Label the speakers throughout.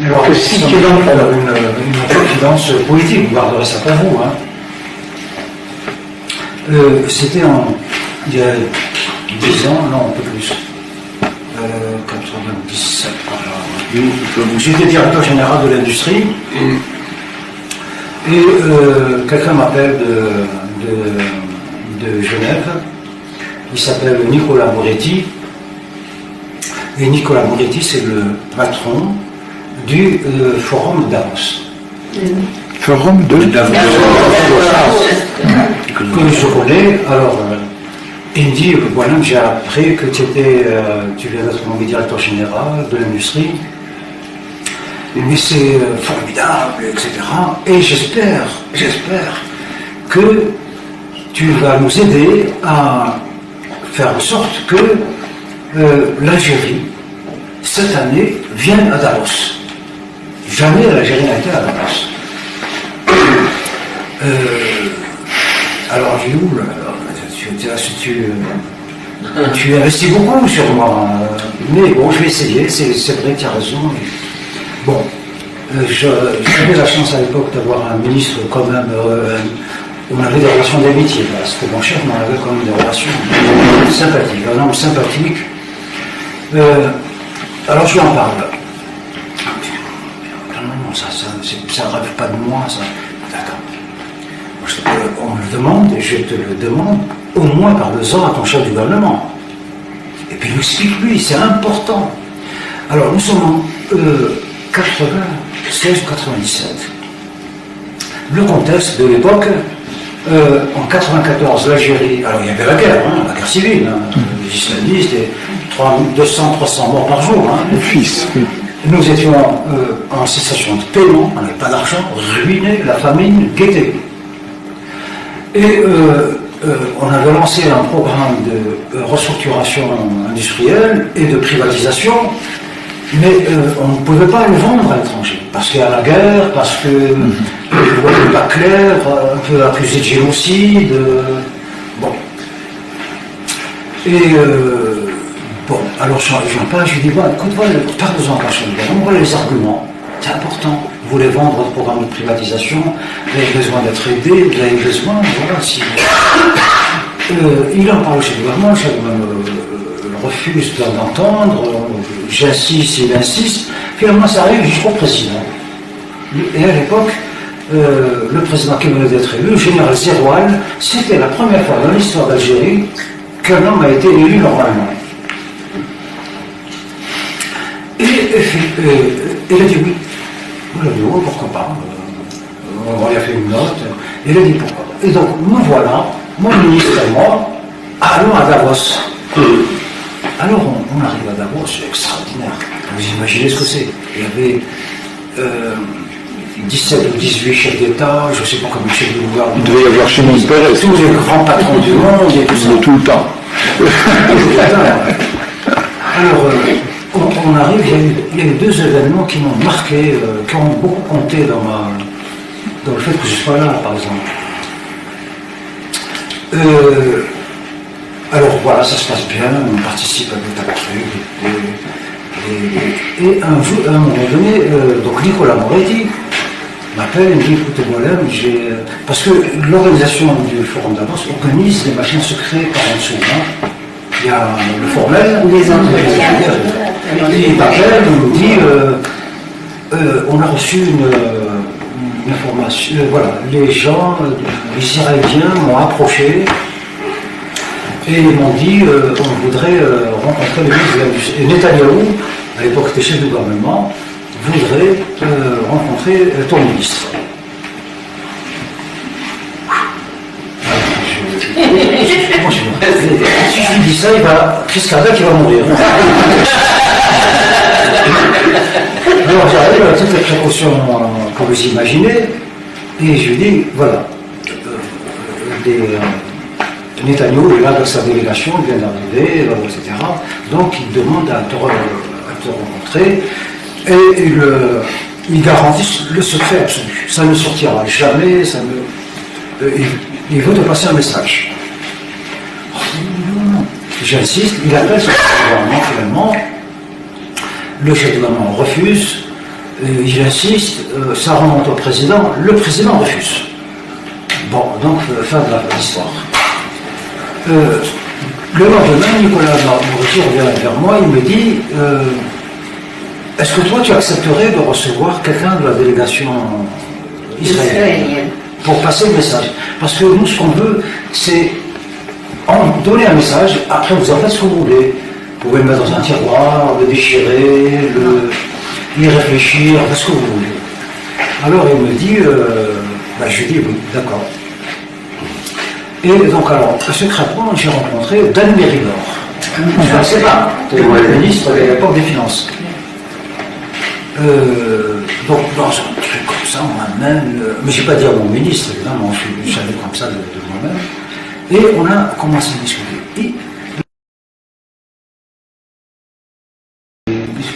Speaker 1: Alors, si une confidence politique, vous garderez ça pour vous. Hein. C'était il y a 10 ans, non, un peu plus. 97, j'étais directeur général de l'industrie et quelqu'un m'appelle de Genève. Il s'appelle Nicolas Moretti. Et Nicolas Moretti, c'est le patron du forum de Davos.
Speaker 2: Forum de Davos.
Speaker 1: Que je connais, alors il me dit, voilà, j'ai appris que tu viens d'être nommé directeur général de l'industrie, mais c'est formidable, etc. Et j'espère que tu vas nous aider à faire en sorte que l'Algérie, cette année, vienne à Davos. Jamais l'Algérie n'a été à Davos. Alors j'ai dit, tu investis beaucoup sur moi, mais bon, je vais essayer, c'est vrai que tu as raison. Bon, j'avais la chance à l'époque d'avoir un ministre quand même, on avait des relations d'amitié, c'était mon chef, mais on avait quand même des relations sympathiques, un homme sympathique. Alors je lui en parle. Non, ça ne rêve pas de moi, ça. D'accord. On me le demande, et je te le demande, au moins parle-en à ton chef du gouvernement. Et puis explique-lui, c'est important. Alors nous sommes en 96 ou 97. Le contexte de l'époque, en 94, l'Algérie, alors il y avait la guerre civile, les islamistes, 200-300 morts par jour.
Speaker 2: Le fils, oui.
Speaker 1: Nous étions en cessation de paiement, on n'avait pas d'argent, ruinés, la famine guettait. Et on avait lancé un programme de restructuration industrielle et de privatisation, mais on ne pouvait pas le vendre à l'étranger, parce qu'il y a la guerre, parce que le voie n'est pas clair, un peu accusé de génocide. Bon. Et bon, alors j'en parle, je lui dis, bon, écoute, parle-en à la chaîne, on voit les arguments, c'est important. Vous voulez vendre votre programme de privatisation, vous avez besoin d'être aidé, vous avez besoin, voilà, si. Il en parle chez le gouvernement, je refuse d'entendre, j'insiste, il insiste, finalement ça arrive jusqu'au président. Et à l'époque, le président qui venait d'être élu, le général Zeroual, c'était la première fois dans l'histoire d'Algérie qu'un homme a été élu normalement. Et il a dit oui. On a dit oh, pourquoi pas. On lui a fait une note. Et il a dit pourquoi pas. Et donc nous voilà, mon ministre et moi, allons à Davos. Alors on arrive à Davos, c'est extraordinaire. Vous imaginez ce que c'est. Il y avait 17 ou 18 chefs d'État, je ne sais pas combien de chefs de gouvernement.
Speaker 2: Il devait y avoir chez mon père.
Speaker 1: Tous les grands patrons du monde et tout ça.
Speaker 2: Tout le temps.
Speaker 1: Alors, on arrive, il y a eu deux événements qui m'ont marqué, qui ont beaucoup compté dans le fait que je sois là, par exemple. Alors voilà, ça se passe bien, on participe à des tas de trucs. Et un moment donné, donc Nicolas Moretti m'appelle et me dit, écoutez, voilà, parce que l'organisation du Forum Davos organise des machines secrètes par en dessous. Il y a le formel, les il m'appelle, il me dit, on a reçu une information, voilà, les gens, les Israéliens m'ont approché et ils m'ont dit, on voudrait rencontrer le ministre de l'Industrie. Et Netanyahou, à l'époque était chef de gouvernement, voudrait rencontrer ton ministre. Si je lui dis ça, il va, Chris Kardec, il va mourir. Alors j'arrive à toutes les précautions que vous imaginez, et je lui dis, voilà, Netanyahou est là dans sa délégation, il vient d'arriver, etc. Donc il demande à te rencontrer, et il garantit le secret absolu. Ça ne sortira jamais, il veut te passer un message. J'insiste, il appelle son gouvernement finalement, le chef du gouvernement refuse, Il insiste, ça remonte au président, le président refuse. Bon, donc, fin de l'histoire. Le lendemain, Nicolas Moretti revient vers moi, il me dit est-ce que toi tu accepterais de recevoir quelqu'un de la délégation israélienne pour passer le message? Parce que nous, ce qu'on veut, c'est donner un message, après vous en faites ce que vous voulez. Vous pouvez le mettre dans un tiroir, le déchirer, y réfléchir, faites ce que vous voulez. Alors il me dit je dis oui, d'accord. Et donc alors, secrètement, j'ai rencontré Dan Méridor. Je ne sais pas, le ministre à l'époque des Finances. Donc dans un truc comme ça, moi-même, mais je n'ai pas dit à mon ministre, évidemment, je savais comme ça de moi-même. Et on a commencé à discuter.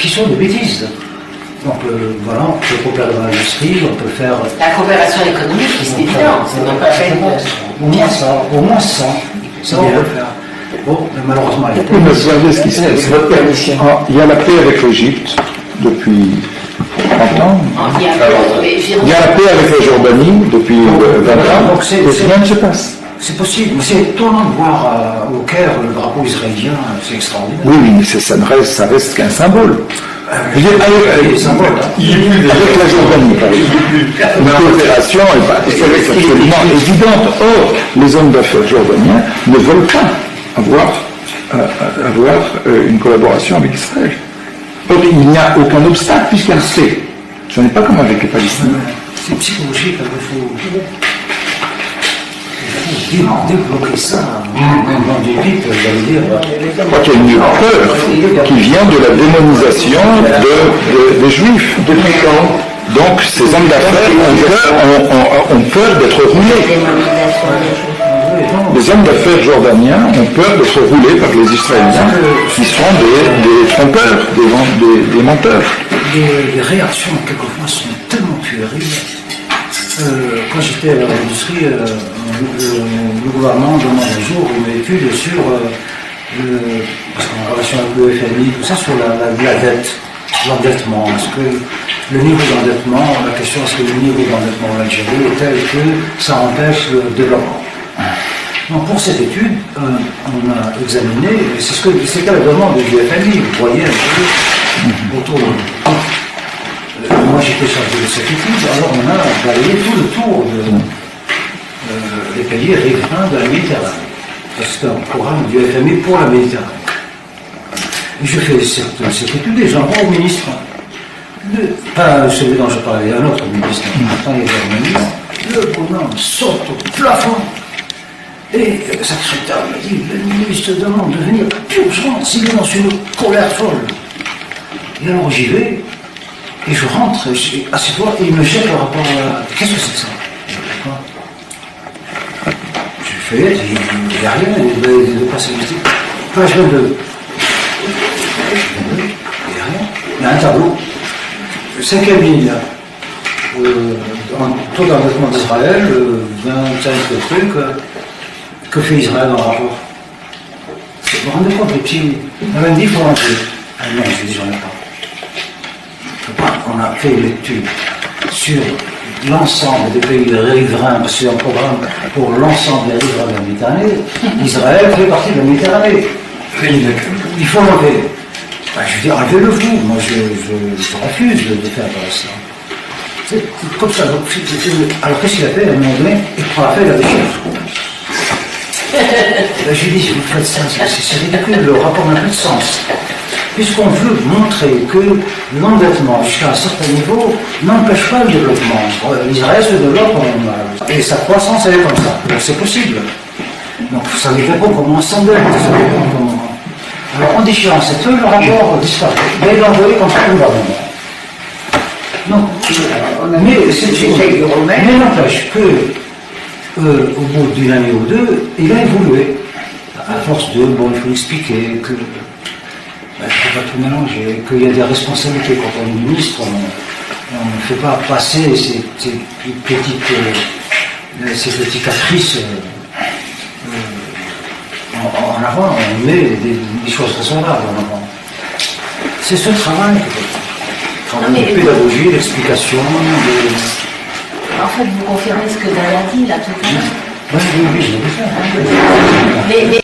Speaker 1: Qui sont des bêtises. Donc voilà, on peut coopérer dans l'industrie, on peut faire...
Speaker 3: La coopération économique, c'est évident, c'est même pas fait
Speaker 1: au moins ça, ça on peut le faire. Bon, mais malheureusement, il y a
Speaker 2: Oui, mais vous voyez ce qui se passe. Il y a la paix avec l'Égypte depuis 30 ans. Il y a la paix avec la Jordanie depuis 20 ans.
Speaker 1: Donc
Speaker 2: et rien ne se passe.
Speaker 1: C'est possible, mais c'est étonnant de voir au Caire le drapeau israélien, c'est extraordinaire.
Speaker 2: Oui, mais ça reste qu'un symbole. Je veux dire, avec la Jordanie, par exemple, une coopération est absolument évidente. Or, les hommes d'affaires jordaniens ne veulent pas avoir une collaboration avec Israël. Or, il n'y a aucun obstacle puisqu'il y a le fait. Ce n'est pas comme avec les Palestiniens.
Speaker 1: C'est psychologique, il faut débloquer ça dans des pics, j'allais dire.
Speaker 2: Je crois qu'il y a une peur qui vient de la démonisation des Juifs. Depuis quand? Donc ces hommes d'affaires ont peur d'être roulés. Les hommes d'affaires jordaniens ont peur d'être roulés par les Israéliens qui sont des trompeurs, des menteurs.
Speaker 1: Les réactions, quelquefois, sont tellement puériles. Quand j'étais à l'industrie, le gouvernement demande un jour une étude sur, parce qu'en relation avec le FMI, tout ça, sur la dette, l'endettement. Est-ce que le niveau d'endettement, la question est-ce que le niveau d'endettement en Algérie est tel que ça empêche le développement? Donc pour cette étude, on a examiné, c'était la demande du FMI, vous voyez un peu autour de moi j'étais chargé de cette étude, alors on a balayé tout le tour des pays riverains de la Méditerranée. C'est un programme du FMI pour la Méditerranée. Et je fais cette étude et j'envoie au ministre. Pas celui dont je parlais, un autre ministre. Le bonhomme saute au plafond. Et le secrétaire me dit, le ministre demande de venir d'urgence, il est dans une colère folle. Et alors j'y vais. Et je rentre, assieds-toi, et il me jette le rapport. Qu'est-ce que c'est que ça? Je fais, il n'y a rien, il de passer le page 22. Il n'y a rien. Il y a un tableau. 5e ligne, là. Taux d'endettement d'Israël, 25 trucs. Que fait Israël dans le rapport? Vous vous rendez compte, les petits. On m'a dit, il faut rentrer. Ah non, je dis, j'en ai pas. On a fait une étude sur l'ensemble des pays riverains, parce que c'est un programme pour l'ensemble des riverains de la Méditerranée. Israël fait partie de la Méditerranée. Il faut l'enlever. Je dis, enlevez-le vous. Moi, je refuse de faire ça. C'est comme ça. Alors, qu'est-ce qu'il a fait à un moment donné? Il prend la feuille, il a des chiffres. Je lui dis, vous faites ça, c'est ridicule, le rapport n'a plus de sens. Puisqu'on veut montrer que l'endettement jusqu'à un certain niveau n'empêche pas le développement. Israël se développe et sa croissance elle est comme ça. Donc c'est possible. Donc ça lui répond comment on s'endette. Alors en déchirant cette feuille, le rapport disparaît. Mais il l'a envoyé comme ça au gouvernement. Non. Mais n'empêche que au bout d'une année ou deux, il a évolué. À force de, il faut expliquer que il ne faut pas tout mélanger, qu'il y a des responsabilités quand on est ministre, on ne fait pas passer ces petits caprices en avant, on met des choses raisonnables en avant. C'est ce travail qu'il faut faire. travail de pédagogie, d'explication.
Speaker 3: En fait, vous confirmez ce que Dana a dit là tout à l'heure.
Speaker 1: Oui, je l'ai vu ça.
Speaker 3: Mais